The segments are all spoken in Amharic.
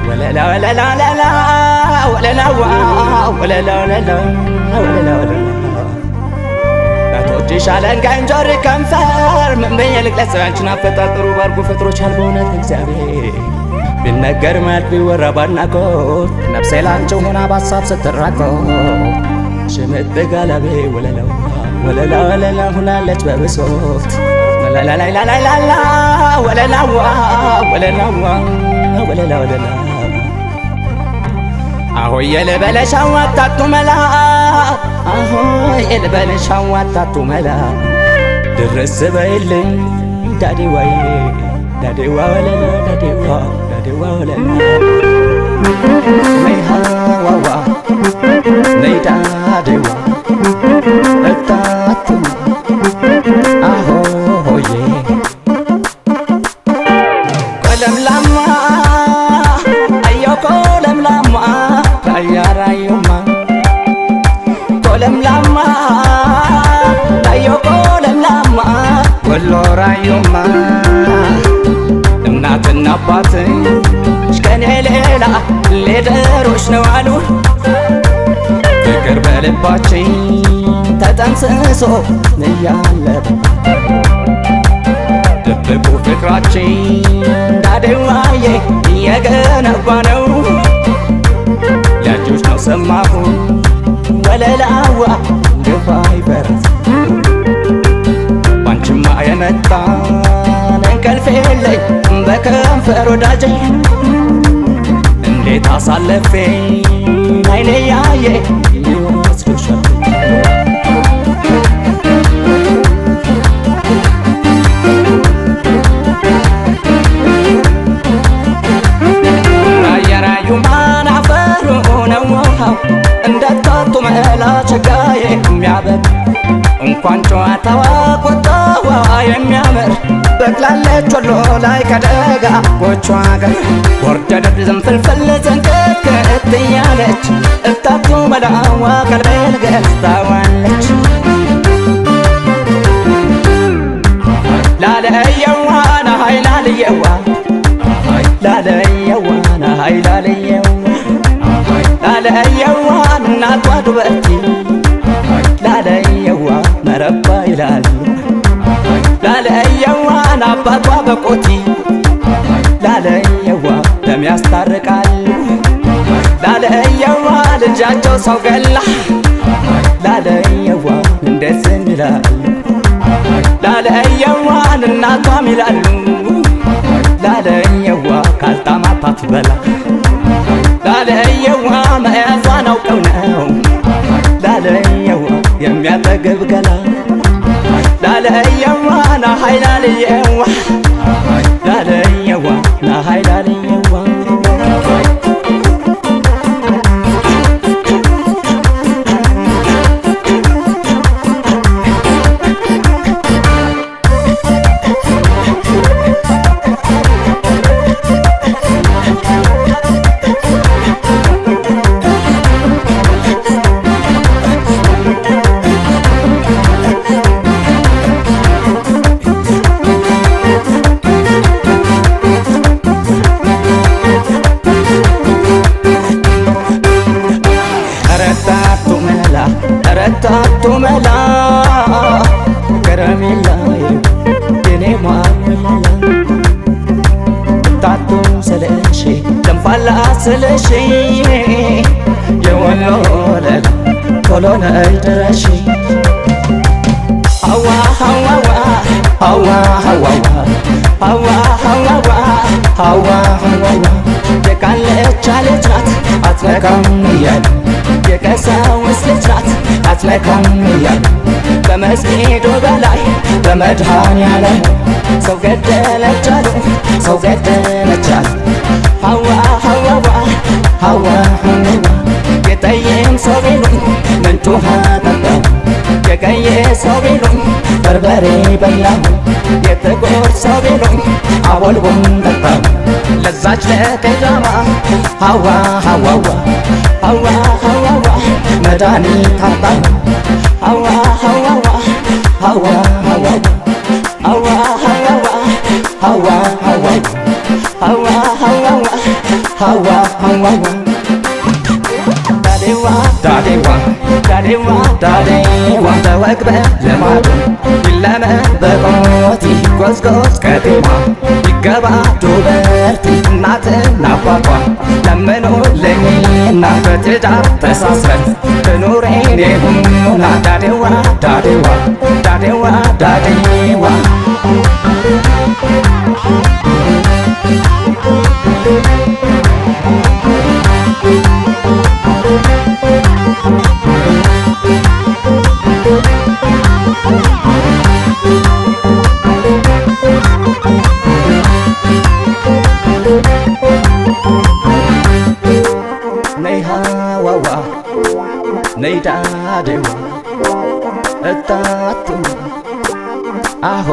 ወለላ ወለላ ወለላ ወለላ ወለላ ወለላ ቶችሽ አለንጋይ እንጆሪ ከንፈር ምን ብዬ ልግለጽ አንቺን አፈጣጠሩ ባርጎ ፈጥሮሻል በእውነት እግዚአብሔር ቢነገር ማያልቅ ቢወራ ባድናቆት ነፍሴ ላንቺው ሆና በሀሳብ ስትራቆት ሽምጥ ጋለቤ ወለላው ወለላ ወለላ ሁናለች በብሶት ወለላላላላላ ወለላዋ ወለላዋ ወለላ ወለላ አሆይ የልበለሽ አዋጣቱ መላ አሆይ የልበለሽ አዋጣቱ መላ ድረስ በይልኝ ዳዴዋዬ ዳዴዋ ወለላ ዳዴዋ ዳዴዋ ወለላ ነይ ሃዋዋ ነይ ዳዴዋ እታቱ አሆዬ ቆለምላማ አዮ ቆለምላማ ራያራዩማ ቆለምላማ አዮ ቆለምላማ ወሎ ራዩማ እናትና አባትሽ ከኔ ሌላ ሌደሮች ነው አሉ ፍቅር በልባችን ተጠንስሶ እያለበ ድብቁ ፍቅራችን ዳዴዋዬ እየገነባ ነው ልጆች ነው ሰማሁ ወለላዋ ግፋ ይበረስ ባንቺማ የመጣን እንቅልፍ የለኝ በከንፈር ወዳጄ እንዴት አሳለፌ አይኔ ያየ ይወስድሻል ራያራዩማን አፈሩ ነው ውሃው እንደታቱ መላ ቸጋዬ የሚያበብ እንኳን ጨዋታዋ ቆጣዋ የሚያምር በቅላለች ወሎ ላይ ከደጋ ጎቿ ጋር ወርደደድ ዝንፍልፍል ዘንቀትከት እያለች እታቱ መላዋ ቀልቤን ገዝታዋለች ላለየዋ ናሀይ ላለየዋ ላለየዋ ናሀይ ላለየዋ ላለየዋ እናቷ ዱበቲ ላለየዋ መረባ ይላሉ ላለየዋን አባቷ በቆቲ ላለየዋ ደም ያስታርቃሉ ላለየዋ ልጃቸው ሰው ገላ ላለየዋ እንደት ይላሉ ላለየዋን እናቷም ይላሉ ላለየዋ ካልጣማታት በላ ላለየዋ መያዟን አውቀው ነው ላለየዋ የሚያጠግብ ገላ ላለየዋ ናሀይ ላለየዋ ላለየዋ ናሀይ ላለየዋ ረታቱ መላ ከረሜላዬ የኔ ማርመላ ታቱ ስለሺ ደንፋላ ስለሺ የወሎ ወለላ ቶሎ ነይ ድረሺ ሀዋ ሀዋዋ ሀዋ ሀዋዋ ሀዋ ሀዋዋ ሀዋ ሀዋዋ የቃለች አለች ናት አትነካም እያለ የቀሳውስ ልጅ ናት አትነካም እያለ በመስጊዱ በላይ በመድኃኔዓለም ሰው ገደለች አሉ ሰው ገደለች አሉ ሀዋ ሀዋዋ ሀዋ ሀዋዋ የጠይም ሰው ቢሉኝ ምንጭ ውሃ ጠጣሁ የቀየ ሰው ቢሉኝ በርበሬ በላሁ የጥቁር ሰው ቢሉኝ አቦል ቡን ጠጣሁ ለዛች ለቀዳማ ሀዋ ሀዋዋ ሀዋ ሀዋዋ መድኃኒት አጣሁ ሀዋ ሀዋዋ ሀዋ ሀዋዋ አዋ አዋ አዋ አዋ አዋ አዋ አዋ ዳዴዋ ዳዴዋ ዳዴዋ ዳዴዋ ተወግበ ለማዱ ይለመ በቆቲ ጎዝጎዝ ከቴማ ይገባ ዱበርቲ እናትና አባቷ ለምኑልኝና በትዳር ተሳስረን ትኑር እኔ ሁና ዳዴዋ ዳዴዋ ዳዴዋ ዳዴዋ ነይ ሃዋዋ ነይ ዳዴዋ እታቱ አሆ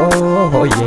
ሆዬ